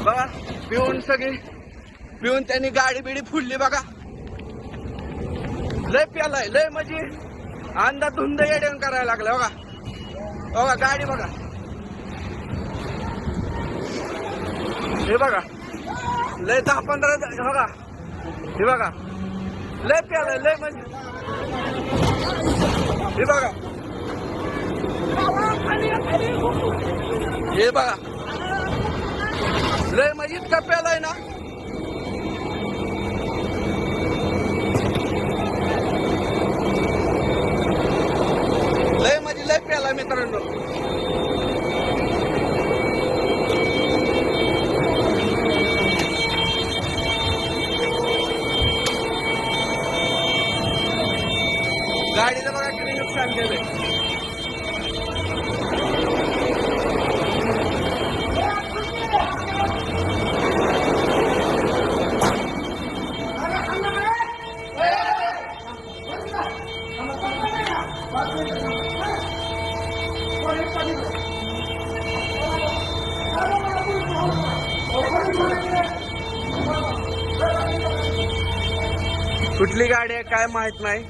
बघा पिऊन सगळी पिऊन त्यांनी गाडी बिडी फुडली बघा. लय प्यालाय लय म्हणजे अंधाधुंद येड्यान करायला लागलं बघा. बघा गाडी बघा हे बघा लय 10-15 बघा हे बघा लय प्यालाय लय म्हणजे हे बघा हे बघा लय म्हणजे इतका प्यालाय ना. लय म्हणजे लय प्यालाय मित्रांनो. गाडीला बघा किती नुकसान केलंय. कुठली गाडी आहे काय माहित नाही.